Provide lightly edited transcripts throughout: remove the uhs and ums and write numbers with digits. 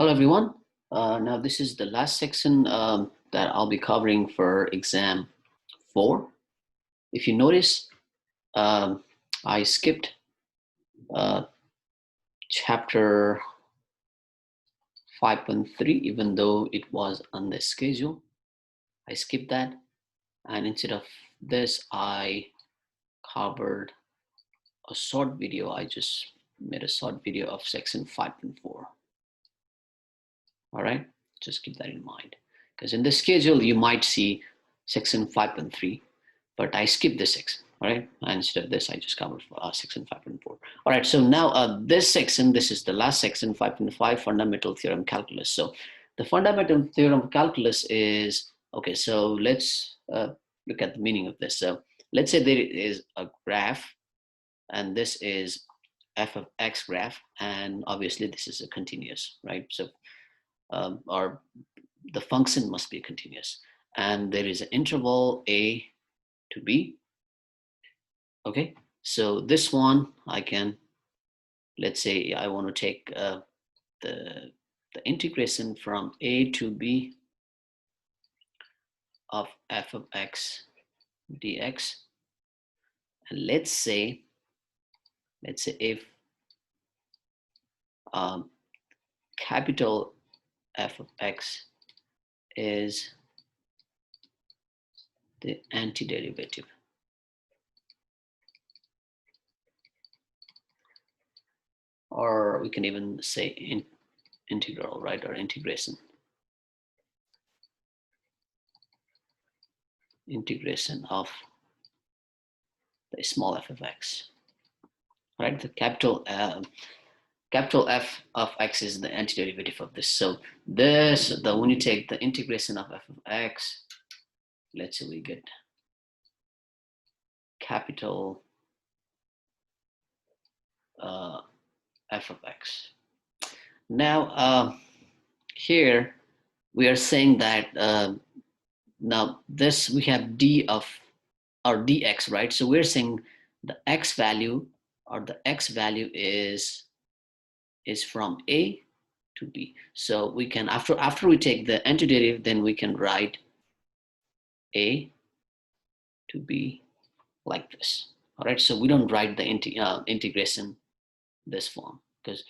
Hello, everyone. Now, this is the last section that I'll be covering for exam 4. If you notice, I skipped uh, chapter 5.3, even though it was on the schedule. I skipped that. And instead of this, I covered a short video. I just made a short video of section 5.4. All right, just keep that in mind, because in the schedule you might see section 5.3, but I skipped this section. All right, and instead of this I just covered section 5.4. All right, so now this section, this is the last section, 5.5, fundamental theorem calculus. So the fundamental theorem calculus is, okay, so let's look at the meaning of this. So let's say there is a graph, and this is f of x graph, and obviously this is a continuous, right? So or the function must be continuous, and there is an interval a to b. Okay, so this one I can, let's say I want to take the integration from a to b of f of x dx, and let's say if capital F of x is the antiderivative, or we can even say integral, right, or integration of the small f of x, right? The capital F of x is the antiderivative of this. So when you take the integration of f of x, let's say we get capital f of x. Now here we are saying that now this we have d of our dx, right? So we're saying the x value, or the x value is from a to b. So we can, after we take the antiderivative, then we can write a to b like this. All right, so we don't write the integration this form, because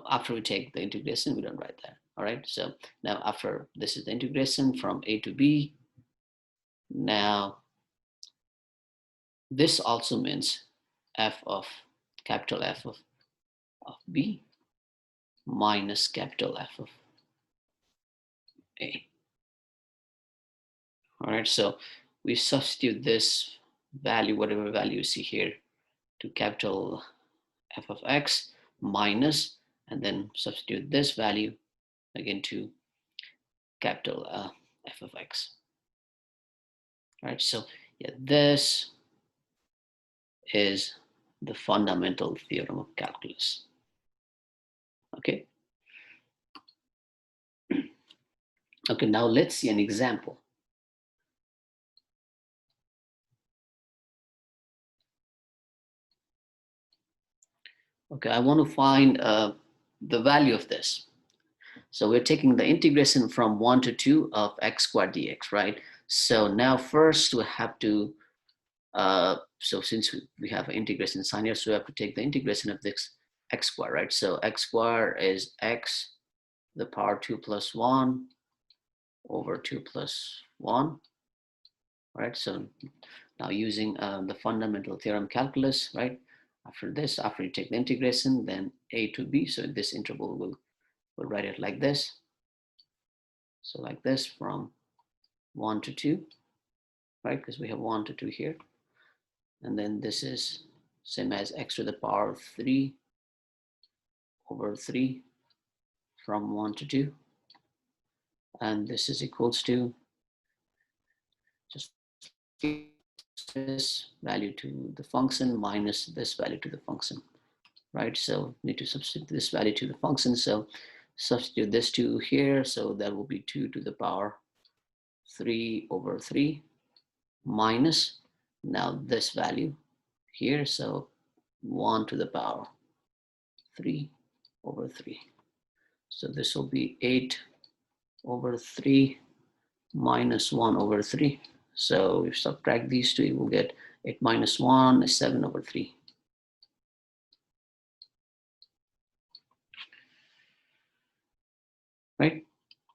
after we take the integration, we don't write that. All right, so now after this is the integration from a to b. Now this also means capital F of b minus capital F of a. All right, so we substitute this value, whatever value you see here, to capital F of x minus, and then substitute this value again to capital F of x. All right, so yeah, this is the fundamental theorem of calculus. Okay. Okay, now let's see an example. Okay, I want to find the value of this. So we're taking the integration from 1 to 2 of x squared dx, right? So now first we have to, so since we have an integration sign here, so we have to take the integration of this x squared, right? So x squared is x to the power 2 plus 1 over 2 plus 1, right? So now using the fundamental theorem calculus, right? After you take the integration, then a to b, so this interval we'll write it like this. So like this, from 1 to 2, right? Because we have 1 to 2 here. And then this is same as x to the power 3 over 3 from 1 to 2. And this is equals to just this value to the function minus this value to the function, right? So need to substitute this value to the function. So substitute this 2 here. So that will be 2 to the power 3 over 3 minus now this value here. So 1 to the power 3 over 3. So this will be 8 over 3 minus 1 over 3. So if you subtract these two, you will get 8 minus 1 is 7 over 3. Right?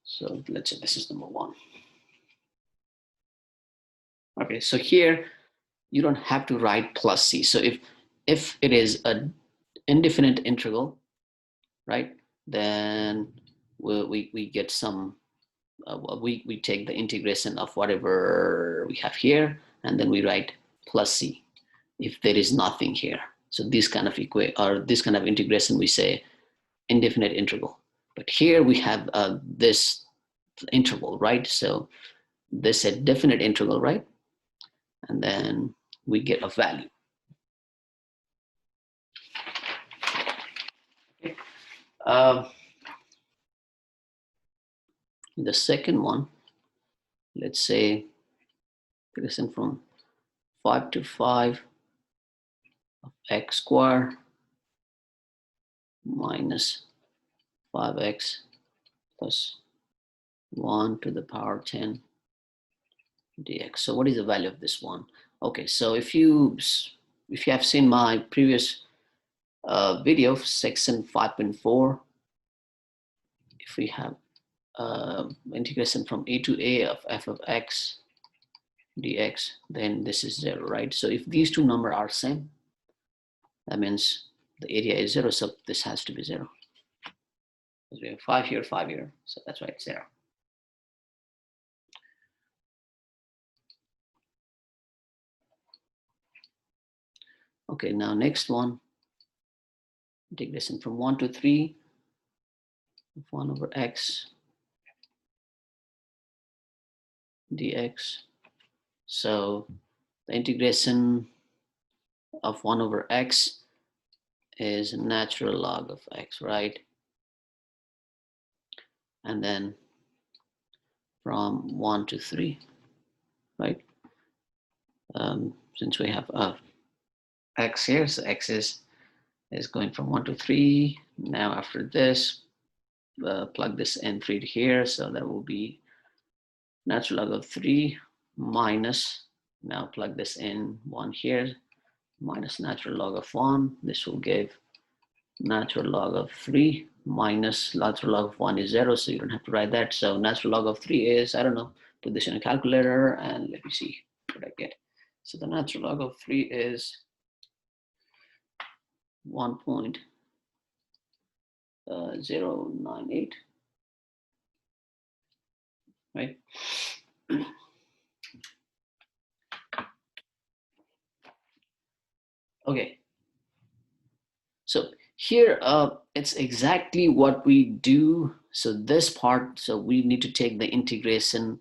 So let's say this is number 1. Okay, so here you don't have to write plus c. So if it is an indefinite integral, right, then we get some, we take the integration of whatever we have here, and then we write plus c if there is nothing here. So this kind of this kind of integration we say indefinite integral. But here we have this interval, right? So this is a definite integral, right? And then we get a value. Okay. The second one, let's say integration from 5 to 5 of x squared minus 5x plus 1 to the power 10 dx. So what is the value of this one? Okay, so if you have seen my previous video, section 5.4, if we have integration from a to a of f of x dx, then this is 0, right? So if these two numbers are same, that means the area is 0, so this has to be 0. Because we have 5 here, 5 here, so that's why it's 0. Okay, now next one, integration from 1 to 3 of 1 over x dx. So the integration of 1 over x is natural log of x, right? And then from 1 to 3, right? Since we have x here, so x is going from 1 to 3. Now after this, plug this in 3 to here, so that will be natural log of 3 minus, now plug this in 1 here, minus natural log of 1. This will give natural log of 3 minus natural log of 1 is 0, so you don't have to write that. So natural log of 3 is, I don't know, put this in a calculator and let me see what I get. So the natural log of 3 is 1.098, right? Okay, so here it's exactly what we do. So this part, so we need to take the integration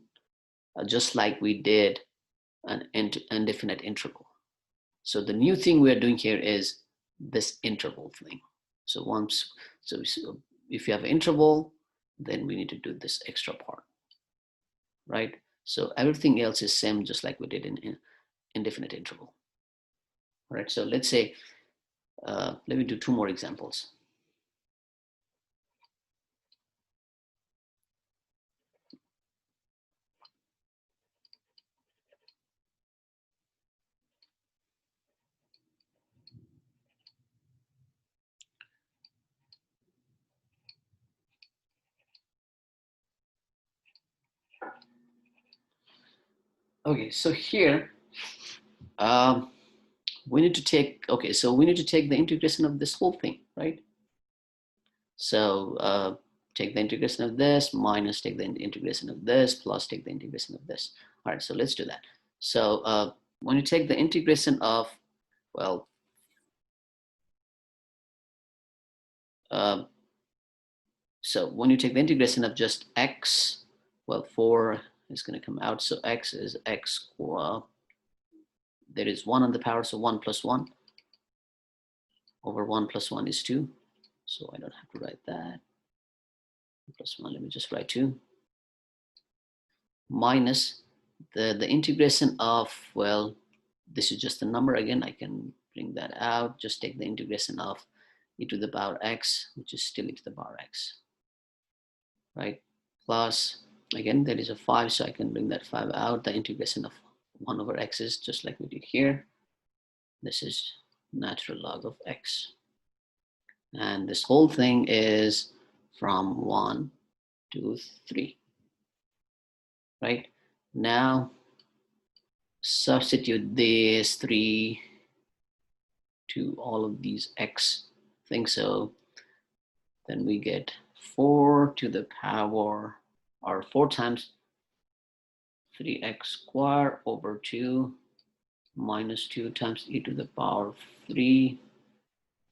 just like we did an indefinite integral. So the new thing we're doing here is this interval thing. So so if you have an interval, then we need to do this extra part, right? So everything else is same, just like we did in indefinite interval. All right, so let's say, let me do 2 more examples. Okay, so here, we need to take, okay, so we need to take the integration of this whole thing, right? So take the integration of this, minus take the integration of this, plus take the integration of this. All right, so let's do that. So when you take the integration of, well, so when you take the integration of just x, well, 4 is going to come out. So x is x, there is 1 on the power, so 1 plus 1 over 1 plus 1 is 2. So I don't have to write that. Plus 1, let me just write 2. Minus the integration of, well, this is just a number again. I can bring that out. Just take the integration of e to the power x, which is still e to the power x. right? Plus, again, there is a 5, so I can bring that 5 out. The integration of 1 over x is just like we did here. This is natural log of x. And this whole thing is from 1 to 3, right? Now, substitute this 3 to all of these x things. So then we get 4 to the power, or 4 times 3x squared over 2 minus 2 times e to the power 3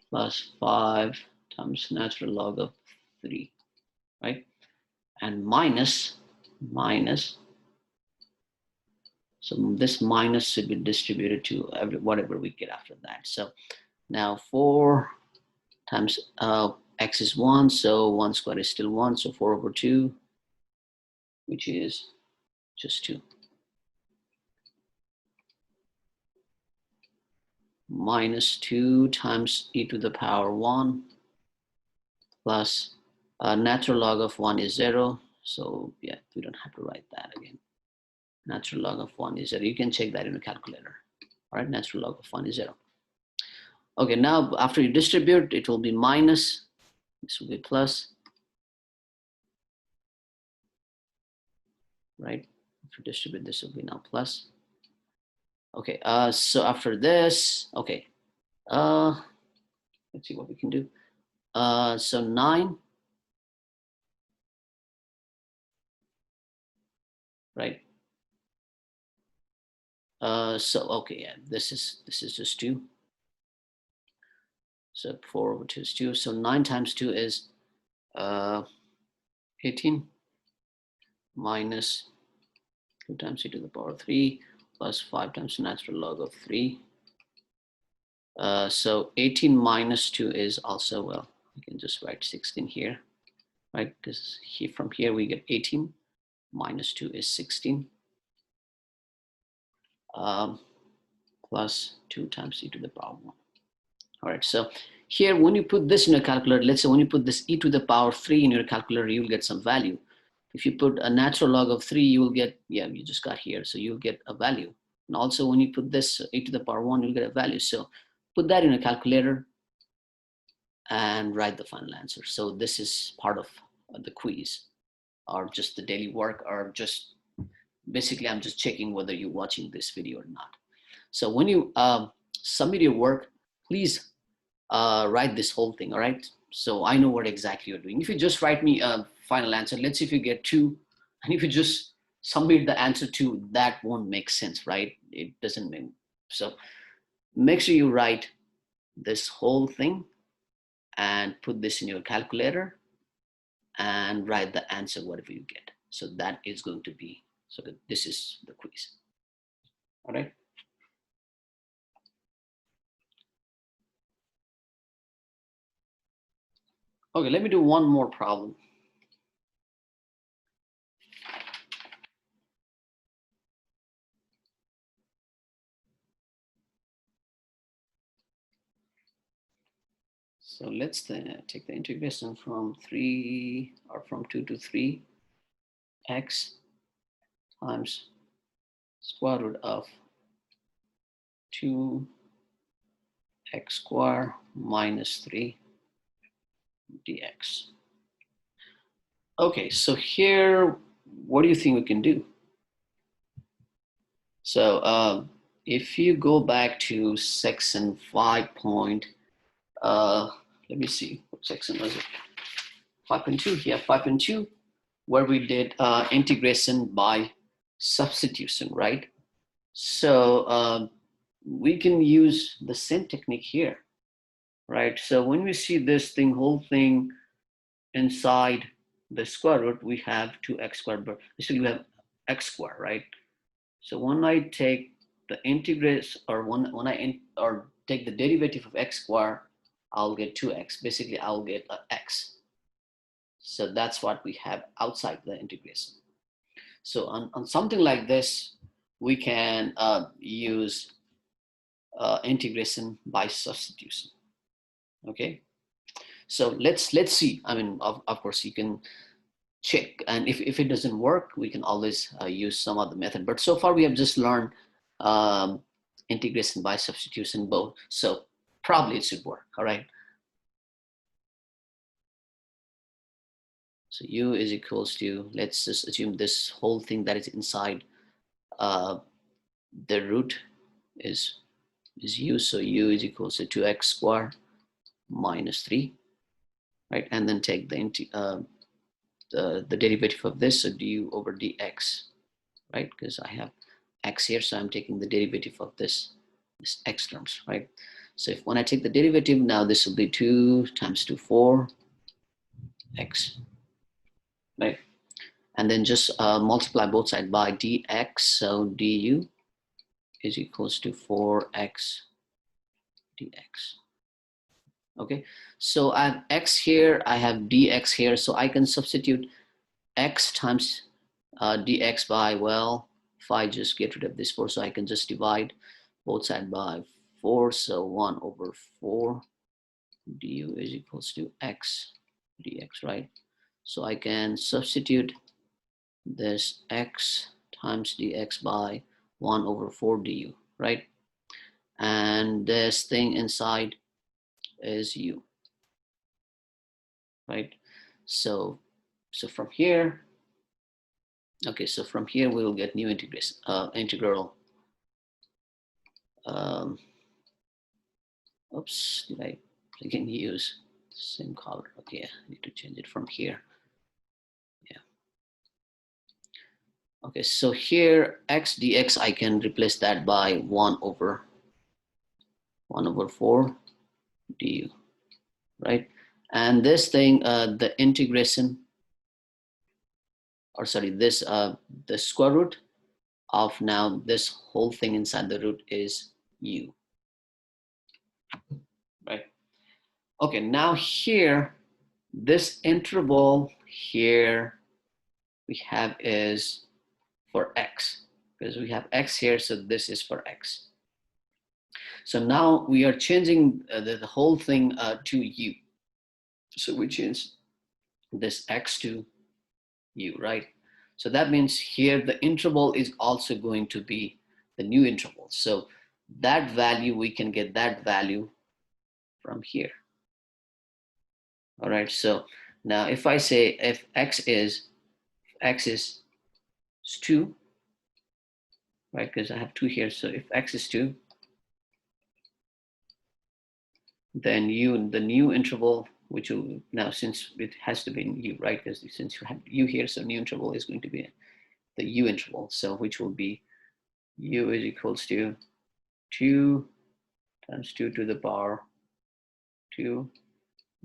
plus 5 times natural log of 3, right? And minus, so this minus should be distributed to whatever we get after that. So now 4 times x is 1, so 1 squared is still 1, so 4 over 2, which is just 2. Minus 2 times e to the power 1 plus natural log of 1 is 0. So yeah, we don't have to write that again. Natural log of 1 is 0. You can check that in a calculator. All right, natural log of 1 is 0. Okay, now after you distribute, it will be minus. This will be plus. Right? If you distribute, this will be now plus. Okay, so after this, okay, let's see what we can do. So 9, right? So okay, yeah, this is just 2. So 4 over 2 is 2. So 9 times 2 is 18 minus 2 times e to the power 3 plus 5 times the natural log of 3. So 18 minus 2 is also, well, we can just write 16 here, right? Because from here we get 18 minus 2 is 16 plus 2 times e to the power 1. All right, so here when you put this in a calculator, let's say when you put this e to the power 3 in your calculator, you'll get some value. If you put a natural log of 3, you will get, yeah, you just got here, so you'll get a value. And also when you put this e to the power 1, you'll get a value. So put that in a calculator and write the final answer. So this is part of the quiz, or just the daily work, or just basically I'm just checking whether you're watching this video or not. So when you submit your work, please write this whole thing, all right? So I know what exactly you're doing. If you just write me a final answer, let's see if you get 2, and if you just submit the answer 2, that won't make sense, right? It doesn't make, so make sure you write this whole thing and put this in your calculator and write the answer, whatever you get. So that is going to be, so that this is the quiz, all right? Okay, let me do one more problem. So let's take the integration from 3, or from 2 to 3 x times square root of 2 x squared minus 3 dx. Okay, so here, what do you think we can do? So if you go back to section 5 point, let me see, what section was it? 5.2, yeah, 5.2, where we did integration by substitution, right? So we can use the same technique here, right? So when we see this thing, whole thing inside the square root, we have 2x squared, but basically we have x squared, right? So when I take the integration, or when I take the derivative of x squared, I'll get 2x. Basically, I'll get an x. So that's what we have outside the integration. So on something like this, we can use integration by substitution. Okay. So let's see. I mean, of course, you can check. And if it doesn't work, we can always use some other method. But so far we have just learned integration by substitution both. So probably it should work, all right? So u is equals to, let's just assume this whole thing that is inside the root is u. So u is equals to 2x squared minus 3, right? And then take the derivative of this, so du over dx, right? Because I have x here, so I'm taking the derivative of this x terms, right? So if when I take the derivative, now this will be 2 times 2, 4 x, right? And then just multiply both sides by dx, so du is equals to 4x dx. Okay, so I have x here, I have dx here, so I can substitute x times dx by, well, if I just get rid of this 4, so I can just divide both sides by 4, so 1 over 4 du is equals to x dx, right? So I can substitute this x times dx by 1 over 4 du, right? And this thing inside is u, right? So from here, okay, so from here we will get new integration, integral. Oops, did I again use same color? Okay, I need to change it from here. Yeah. Okay, so here x dx, I can replace that by 1 over 4 du, right? And this thing, the integration, or sorry, this the square root of now this whole thing inside the root is u, right? Okay, now here, this interval here we have is for x, because we have x here, so this is for x. So now we are changing the whole thing to u. So we change this x to u, right? So that means here the interval is also going to be the new interval. So that value, we can get that value from here. All right, so now if I say if x is 2, right? Because I have 2 here, so if x is 2, then u, the new interval, which will now, since it has to be in u, right? Because since you have u here, so new interval is going to be the u interval, so which will be u is equals to 2 times 2 to the power 2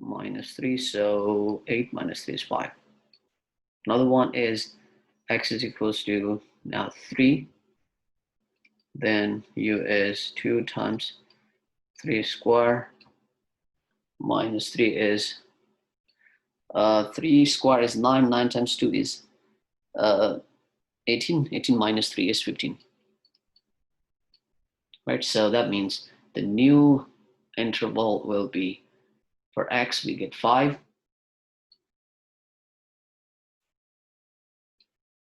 minus 3, so 8 minus 3 is 5. Another one is x is equals to now 3, then u is 2 times 3 square minus 3 is 3 square is 9, 9 times 2 is 18, 18 minus 3 is 15, right? So that means the new interval will be, for x we get 5,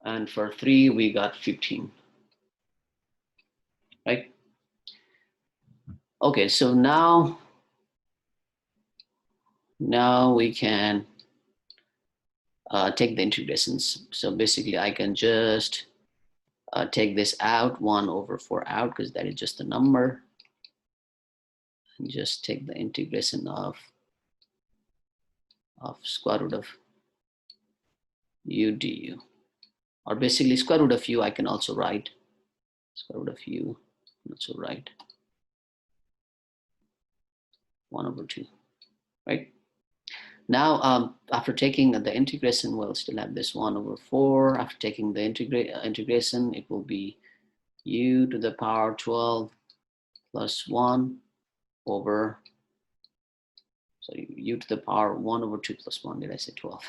and for 3 we got 15, right? Okay, so now we can take the integrations. So basically I can just take this out, 1 over 4 out, because that is just a number, and just take the integration of square root of u du, or basically square root of u. I can also write square root of u, also write 1 over 2, right? Now, after taking the integration, we'll still have this 1 over 4. After taking the integration, it will be u to the power 12 plus 1 over, sorry, u to the power 1 over 2 plus 1. Did I say 12?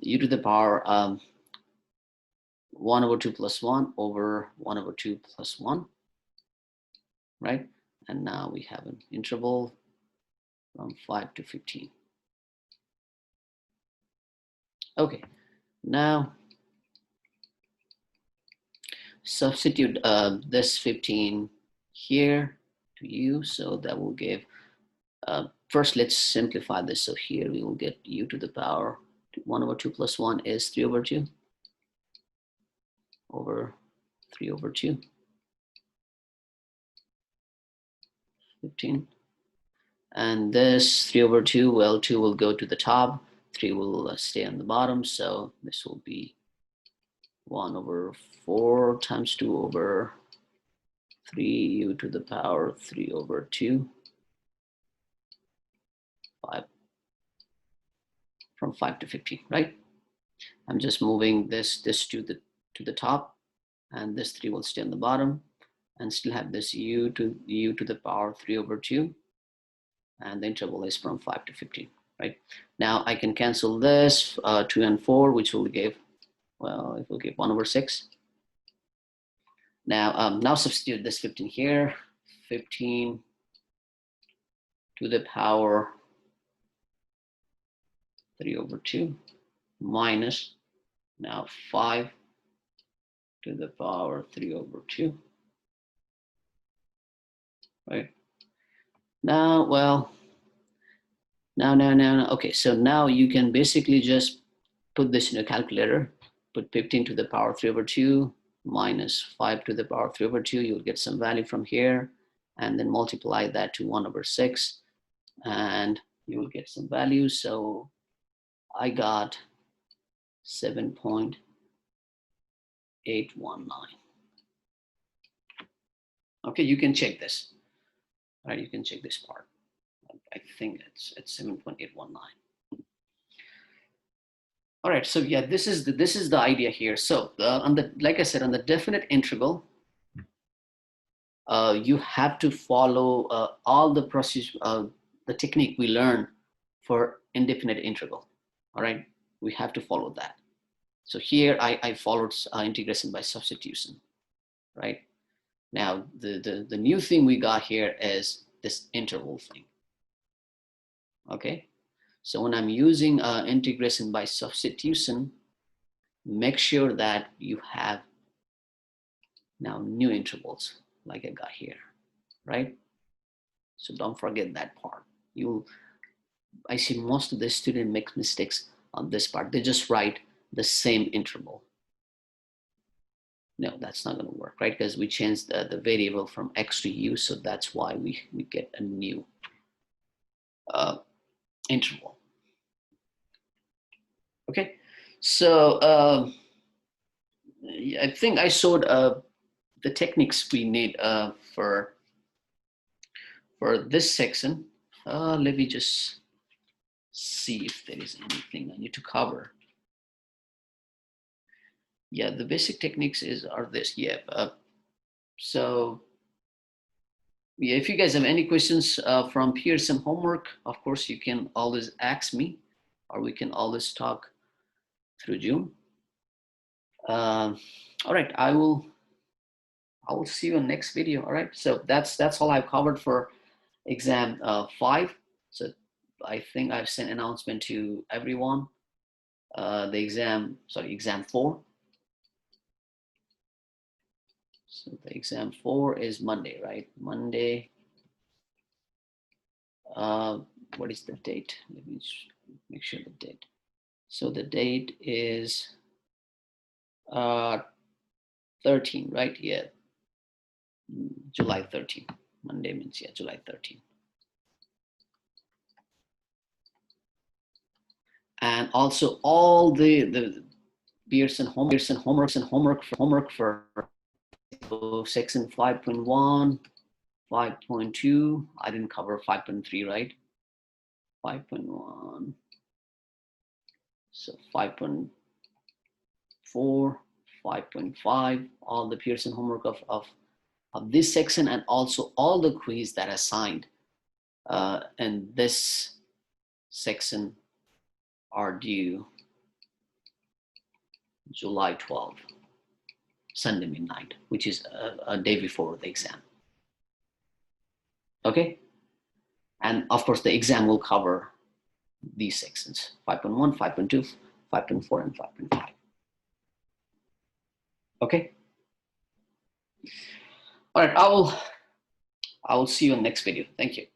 U to the power 1 over 2 plus 1 over 1 over 2 plus 1, right? And now we have an interval from 5 to 15. Okay, now substitute this 15 here to u, so that will give, first let's simplify this. So here we will get u to the power 1 over 2 plus 1 is 3 over 2 over 3 over 2, 15. And this 3 over 2, well, 2 will go to the top, 3 will stay on the bottom, so this will be 1 over 4 times 2 over 3u to the power 3 over 2, 5, from 5 to 15, right? I'm just moving this to the top, and this 3 will stay on the bottom, and still have this u to the power 3 over 2, and the interval is from 5 to 15, right? Now I can cancel this 2 and 4, which will give, well, it will give 1 over 6. Now substitute this 15 here, 15 to the power 3 over 2 minus now 5 to the power 3 over 2, right? Now, well, now, okay, so now you can basically just put this in a calculator, put 15 to the power 3 over 2 minus 5 to the power 3 over 2, you'll get some value from here, and then multiply that to 1 over 6, and you will get some value. So I got 7.819. Okay, you can check this. All right, you can check this part. I think it's 7.819. All right, so yeah, this is the idea here. So on the, like I said, on the definite integral, you have to follow all the process, the technique we learned for indefinite integral. All right, we have to follow that. So here I followed integration by substitution, right? Now the new thing we got here is this interval thing. Okay, so when I'm using integration by substitution, make sure that you have now new intervals like I got here, right? So don't forget that part. I see most of the students make mistakes on this part. They just write the same interval. No, that's not going to work, right? Because we changed the variable from x to u, so that's why we get a new interval. Okay, so I think I showed the techniques we need for this section. Let me just see if there is anything I need to cover. Yeah, the basic techniques are this. Yeah. So yeah, if you guys have any questions from Pearson homework, of course you can always ask me, or we can always talk through Zoom. All right, I will see you in next video. All right, so that's all I've covered for exam 5. So I think I've sent announcement to everyone. The exam 4. So the exam 4 is Monday, right? Monday. What is the date? Let me make sure the date. So the date is 13, right? Yeah, July 13. Monday means, yeah, July 13. And also all the Pearson homework for section 5.1, 5.2. I didn't cover 5.3, right? 5.1. So 5.4, 5.5, all the Pearson homework of this section, and also all the quiz that are assigned in this section are due July 12, Sunday midnight, which is a day before the exam. Okay, and of course the exam will cover these sections: 5.1, 5.2, 5.4 and 5.5. Okay. All right, I will see you in the next video. Thank you.